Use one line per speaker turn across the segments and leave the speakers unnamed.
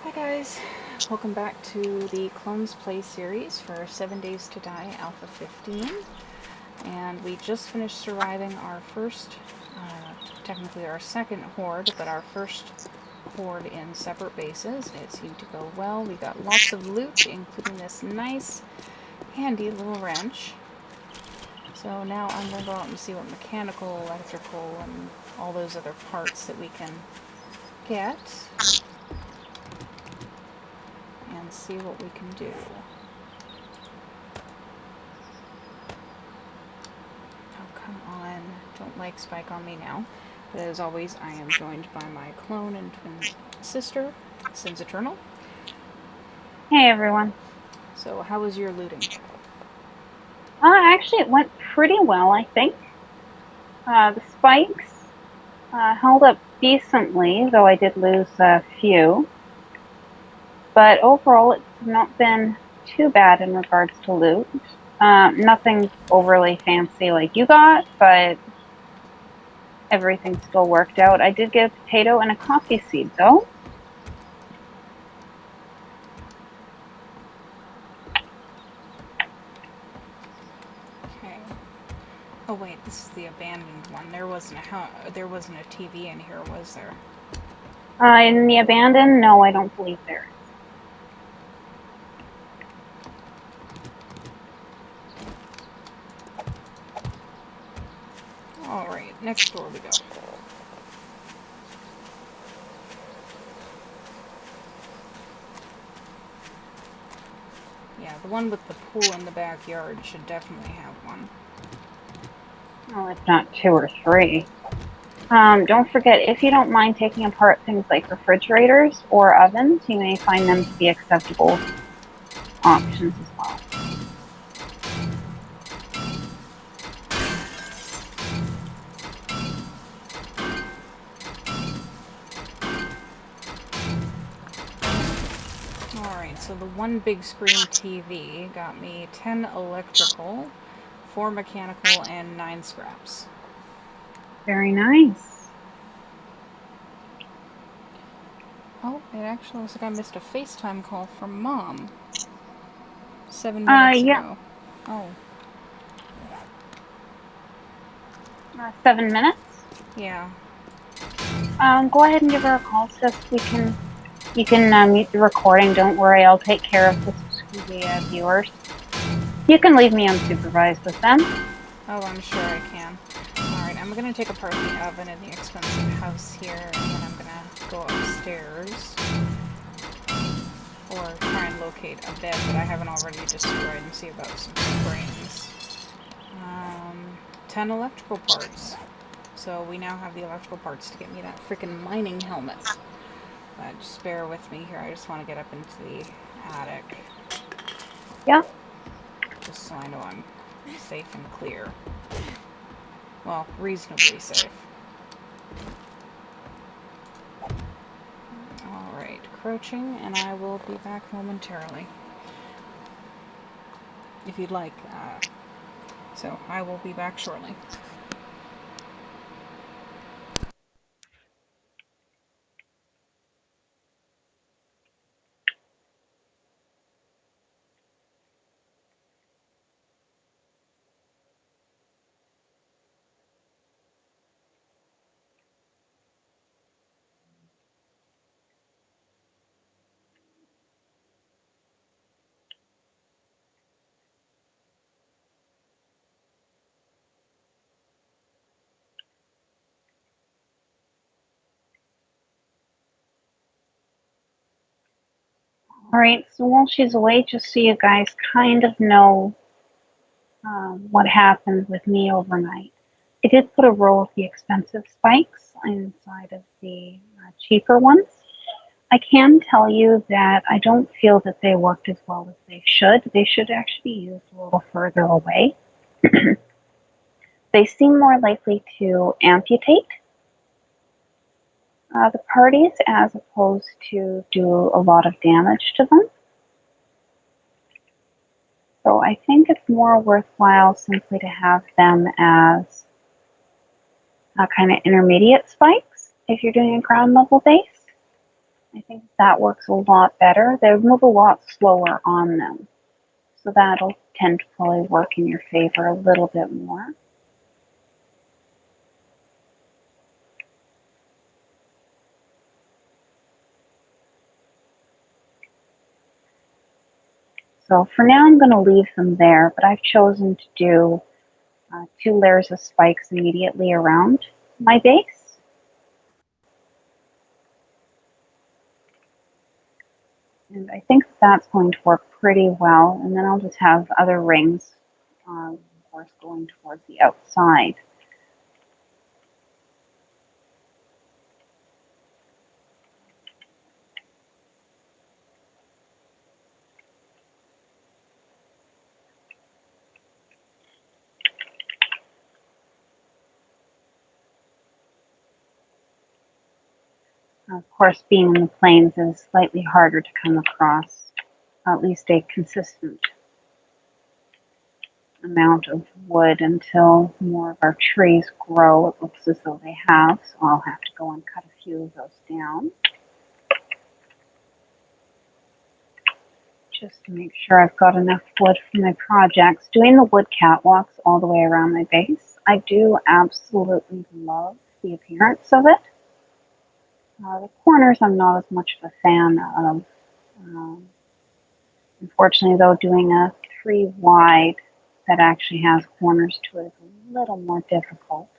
Hi guys, welcome back to the Clones Play series for 7 Days to Die Alpha 15. And we just finished surviving our first, technically our second horde, but our first horde in separate bases. It seemed to go well. We got lots of loot, including this nice, handy little wrench. So now I'm going to go out and see what mechanical, electrical, and all those other parts that we can get. And see what we can do. Oh, come on. Don't like Spike on me now. But as always, I am joined by my clone and twin sister, Sins Eternal.
Hey everyone.
So, how was your looting?
Actually, it went pretty well, I think. The spikes held up decently, though I did lose a few. But overall, it's not been too bad in regards to loot. Nothing overly fancy like you got, but everything still worked out. I did get a potato and a coffee seed, though.
Okay. Oh wait, this is the abandoned one. There wasn't a TV in here, was there?
In the abandoned, no, I don't believe there is.
Alright, next door we go. Yeah, the one with the pool in the backyard should definitely have one.
Oh, if not 2 or 3. Don't forget, if you don't mind taking apart things like refrigerators or ovens, you may find them to be acceptable options as well.
Alright, so the one big screen TV got me 10 electrical, 4 mechanical, and 9 scraps.
Very nice.
Oh, it actually looks like I missed a FaceTime call from Mom 7 minutes
Yeah,
ago. Oh,
7 minutes.
yeah.
Go ahead and give her a call, sis. You can mute the recording. Don't worry, I'll take care of the viewers. You can leave me unsupervised with them.
Oh, I'm sure I can. Alright, I'm gonna take apart the oven in the expensive house here, and then I'm gonna go upstairs. Or try and locate a bed that I haven't already destroyed and see about some springs. 10 electrical parts. So we now have the electrical parts to get me that freaking mining helmet. Just bear with me here. I just want to get up into the attic.
Yeah.
Just so I know I'm safe and clear. Well, reasonably safe. Alright, crouching, and I will be back momentarily. If you'd like. So I will be back shortly.
All right. So while she's away, just so you guys kind of know what happened with me overnight. I did put a row of the expensive spikes inside of the cheaper ones. I can tell you that I don't feel that they worked as well as they should. They should actually be used a little further away. They seem more likely to amputate the parties as opposed to do a lot of damage to them. So I think it's more worthwhile simply to have them as kind of intermediate spikes if you're doing a ground level base. I think that works a lot better. They move a lot slower on them. So that'll tend to probably work in your favor a little bit more. So for now I'm going to leave them there, but I've chosen to do 2 layers of spikes immediately around my base. And I think that's going to work pretty well. And then I'll just have other rings, of course, going towards the outside. Of course, being in the plains is slightly harder to come across at least a consistent amount of wood until more of our trees grow. It looks as though they have, so I'll have to go and cut a few of those down, just to make sure I've got enough wood for my projects. Doing the wood catwalks all the way around my base, I do absolutely love the appearance of it. The corners I'm not as much of a fan of. Unfortunately, though, doing a 3 wide that actually has corners to it is a little more difficult.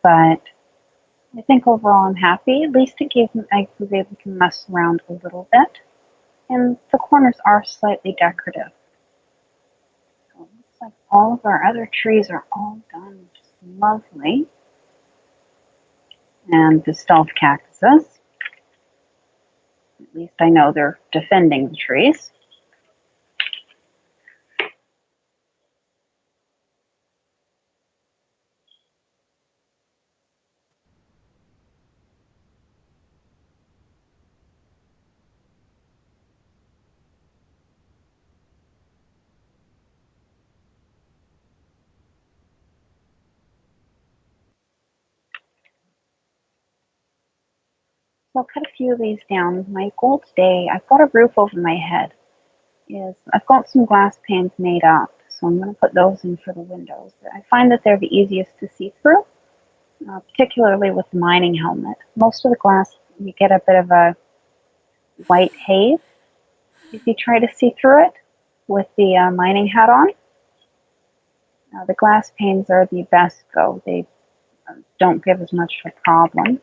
But I think overall I'm happy. At least I was able to mess around a little bit. And the corners are slightly decorative. So it looks like all of our other trees are all done just lovely. And the stealth cactuses. At least I know they're defending the trees. So I'll cut a few of these down. My goal today, I've got a roof over my head, is I've got some glass panes made up, so I'm going to put those in for the windows. I find that they're the easiest to see through, particularly with the mining helmet. Most of the glass, you get a bit of a white haze if you try to see through it with the mining hat on. The glass panes are the best though. They don't give as much of a problem.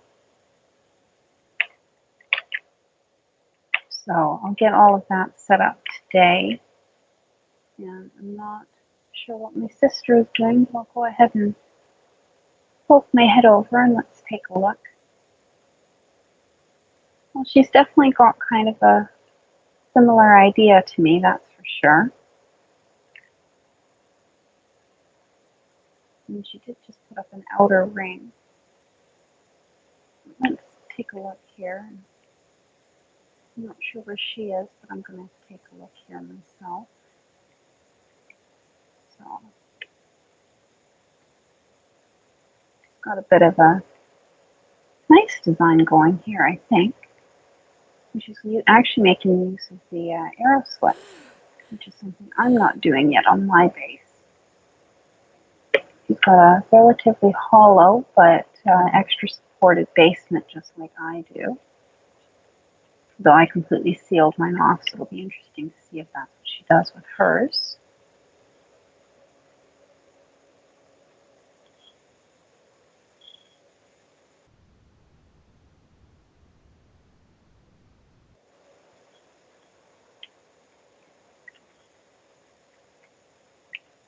So I'll get all of that set up today. And I'm not sure what my sister is doing. I'll go ahead and poke my head over and let's take a look. Well, she's definitely got kind of a similar idea to me, that's for sure. And she did just put up an outer ring. Let's take a look here. I'm not sure where she is, but I'm going to take a look here myself. So, got a bit of a nice design going here, I think. She's actually making use of the arrow slit, which is something I'm not doing yet on my base. You've got a relatively hollow but extra supported basement, just like I do. Though I completely sealed mine off, so it'll be interesting to see if that's what she does with hers.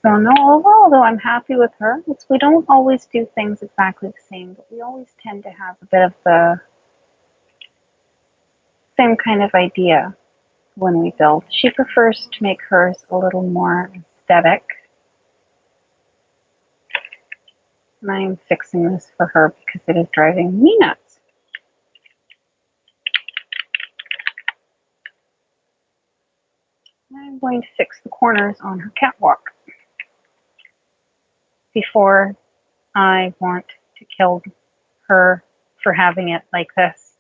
So no, overall though, I'm happy with her. We don't always do things exactly the same, but we always tend to have a bit of the same kind of idea when we build. She prefers to make hers a little more aesthetic. And I am fixing this for her because it is driving me nuts. I'm going to fix the corners on her catwalk before I want to kill her for having it like this.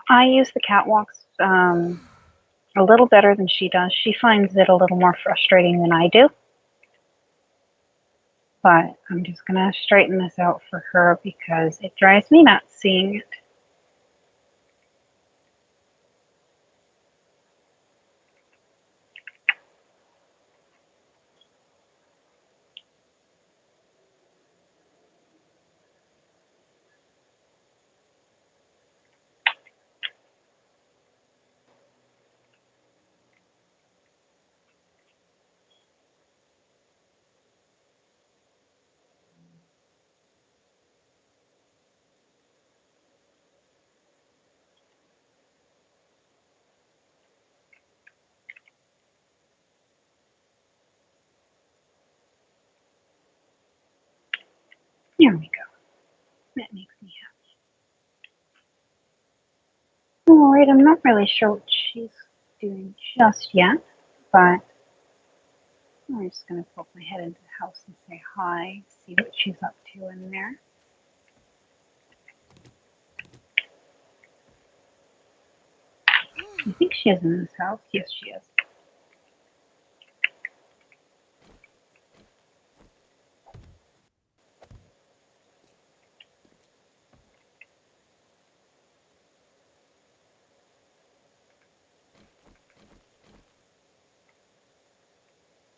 I use the catwalks a little better than she does. She finds it a little more frustrating than I do. But I'm just going to straighten this out for her because it drives me nuts seeing it. There we go. That makes me happy. All right, I'm not really sure what she's doing just yet, but I'm just going to poke my head into the house and say hi, see what she's up to in there. I think she is in this house. Yes, she is.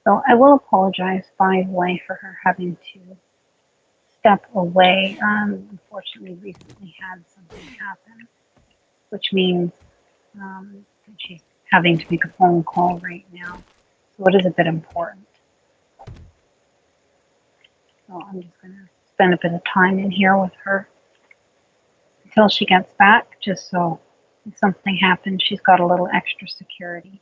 So I will apologize, by the way, for her having to step away. Unfortunately, recently had something happen, which means that she's having to make a phone call right now. So it is a bit important. So I'm just going to spend a bit of time in here with her until she gets back, just so if something happens, she's got a little extra security.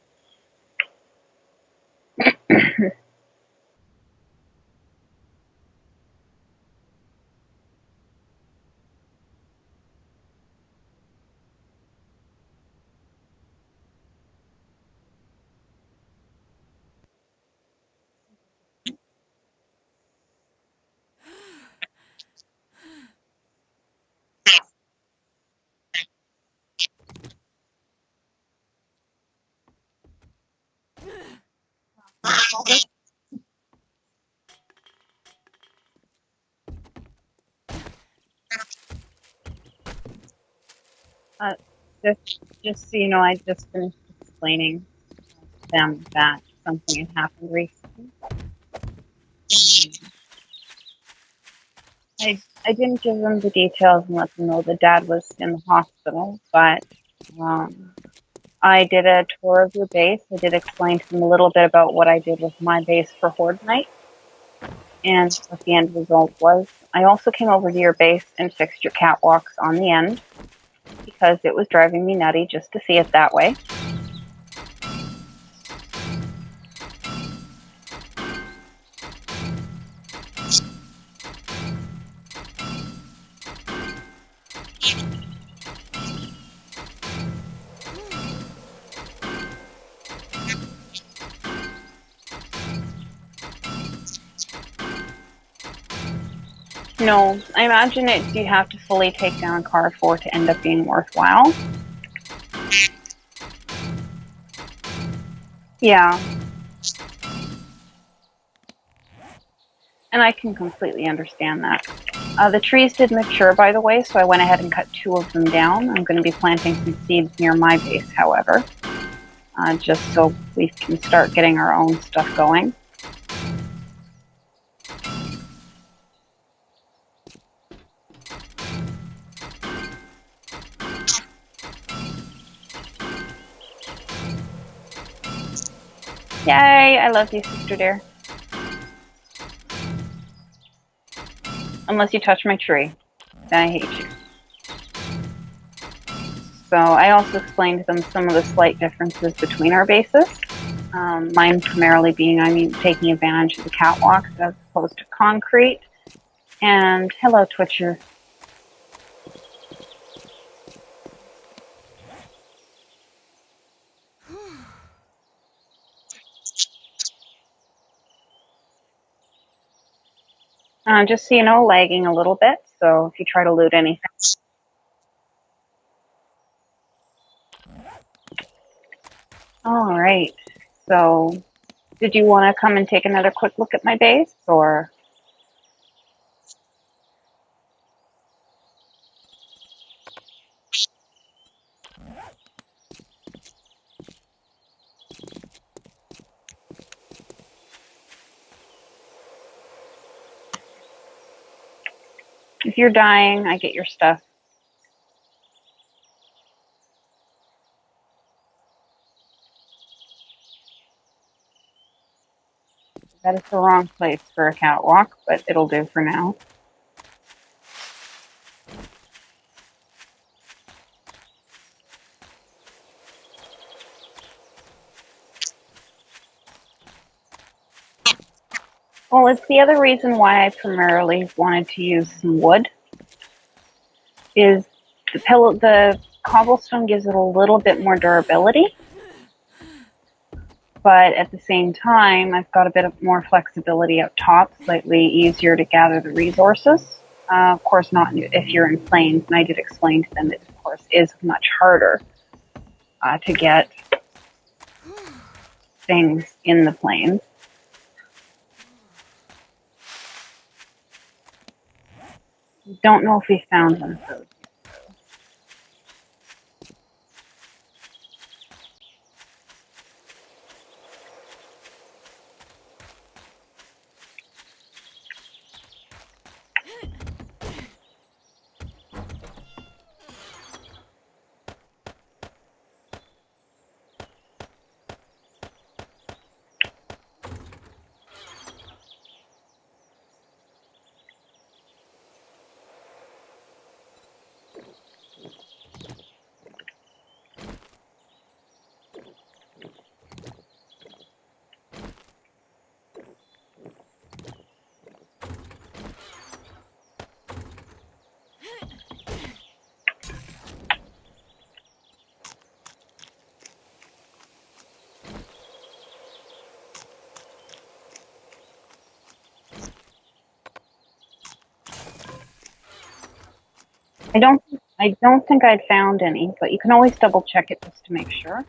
Uh, just so you know, I just finished explaining to them that something had happened recently. I didn't give them the details and let them know that Dad was in the hospital, but I did a tour of your base. I did explain to them a little bit about what I did with my base for Horde Night, and what the end result was. I also came over to your base and fixed your catwalks on the end, because it was driving me nutty just to see it that way. No, I imagine it. You have to fully take down car 4 to end up being worthwhile. Yeah. And I can completely understand that. The trees did mature, by the way, so I went ahead and cut 2 of them down. I'm going to be planting some seeds near my base, however, just so we can start getting our own stuff going. Yay, I love you, sister dear. Unless you touch my tree, then I hate you. So I also explained to them some of the slight differences between our bases. Mine primarily being, taking advantage of the catwalks as opposed to concrete. And hello, Twitcher. Just so you know, lagging a little bit, so if you try to loot anything. All right. So, did you want to come and take another quick look at my base, or? If you're dying, I get your stuff. That is the wrong place for a catwalk, but it'll do for now. Well, it's the other reason why I primarily wanted to use some wood. Is the cobblestone gives it a little bit more durability, but at the same time, I've got a bit of more flexibility up top, slightly easier to gather the resources. Of course, not if you're in plains, and I did explain to them that, of course, is much harder to get things in the plains. Don't know if we found one of those. I don't think I'd found any, but you can always double check it just to make sure.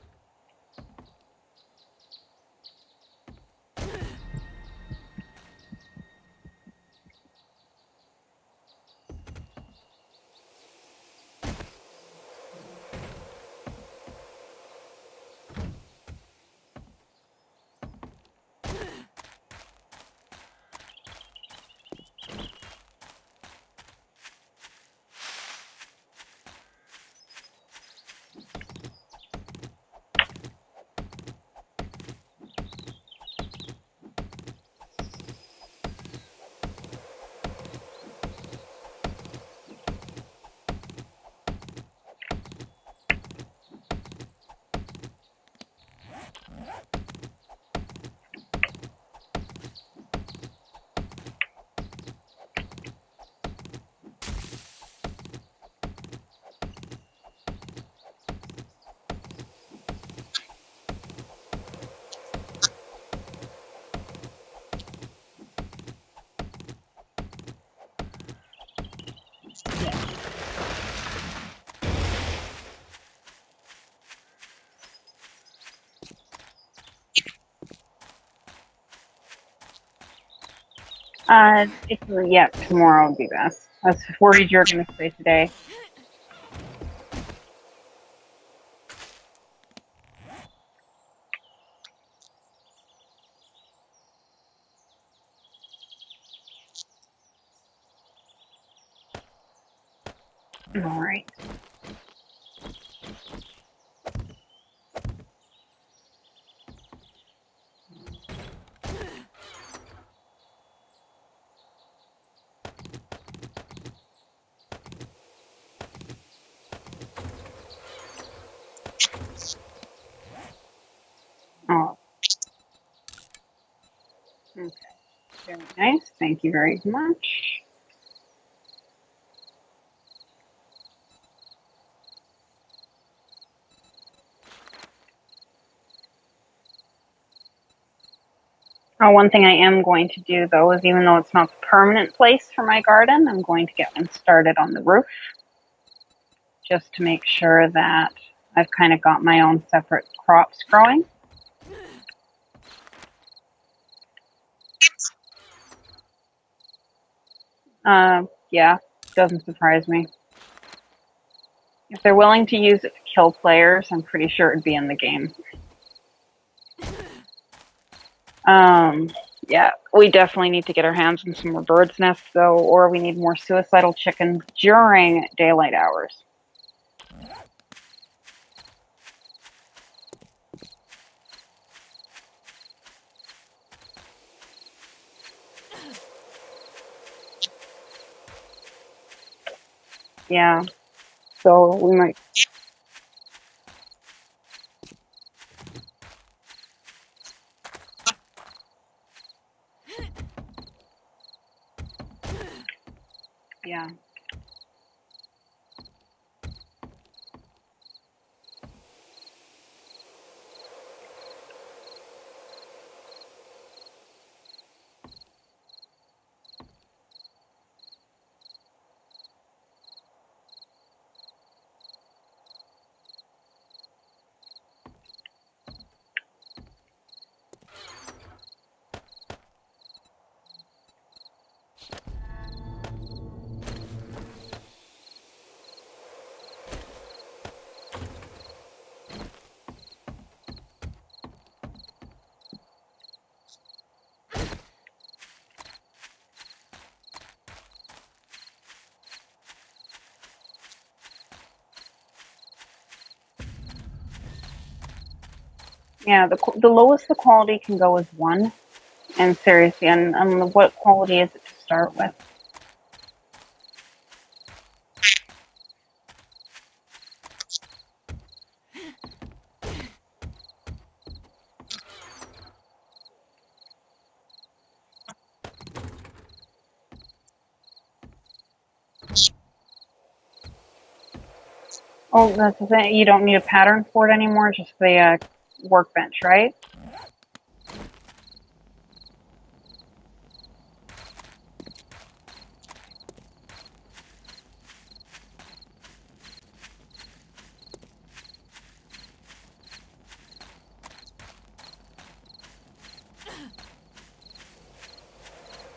Tomorrow would be best. I was worried you were going to say today. All right. Oh, okay. Very nice. Thank you very much. One thing I am going to do, though, is even though it's not the permanent place for my garden, I'm going to get one started on the roof just to make sure that I've kind of got my own separate crops growing. Yeah, doesn't surprise me. If they're willing to use it to kill players, I'm pretty sure it'd be in the game. Yeah, we definitely need to get our hands on some more birds' nests, though, or we need more suicidal chickens during daylight hours. Yeah, so we might. Yeah. Yeah, the lowest the quality can go is 1. And seriously, and what quality is it to start with? Oh, that's the thing. You don't need a pattern for it anymore, just the workbench, right?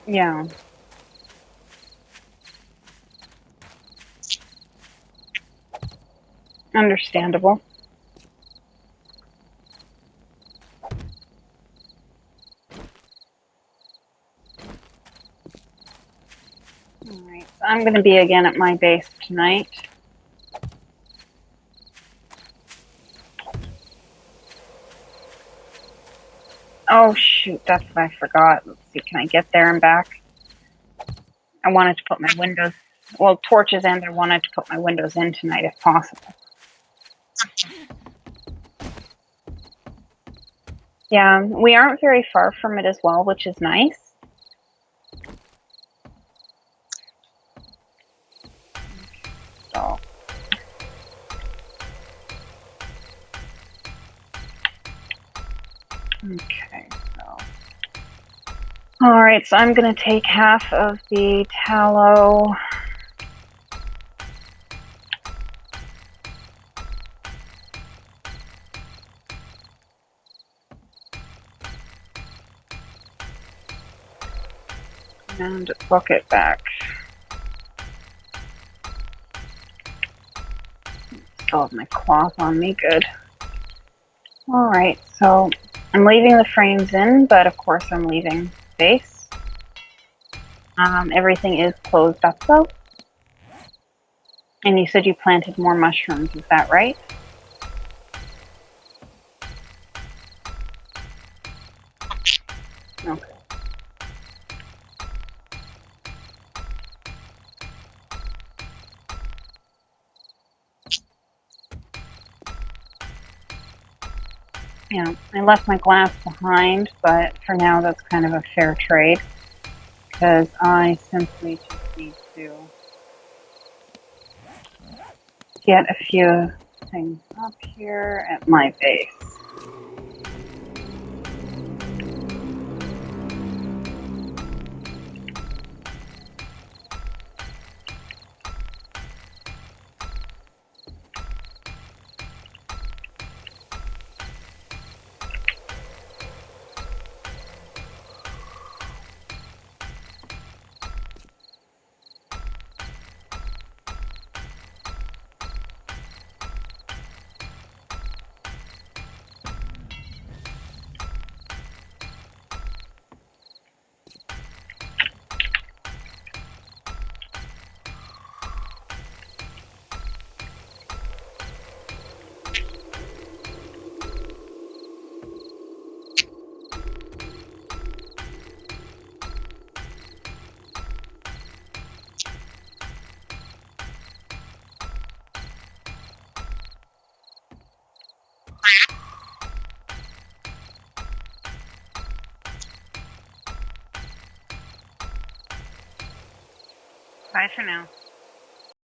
Yeah. Understandable. Alright, so I'm going to be again at my base tonight. Oh shoot, that's what I forgot. Let's see, can I get there and back? I wanted to put my windows, well, torches and I wanted to put my windows in tonight if possible. Yeah, we aren't very far from it as well, which is nice. So. Okay, so. Alright, so I'm going to take half of the tallow. And book it back. Still have my cloth on me, good. Alright, so I'm leaving the frames in, but of course I'm leaving space. Everything is closed up though. And you said you planted more mushrooms, is that right? Okay. Yeah, I left my glass behind, but for now that's kind of a fair trade because I simply just need to get a few things up here at my base. Bye for now.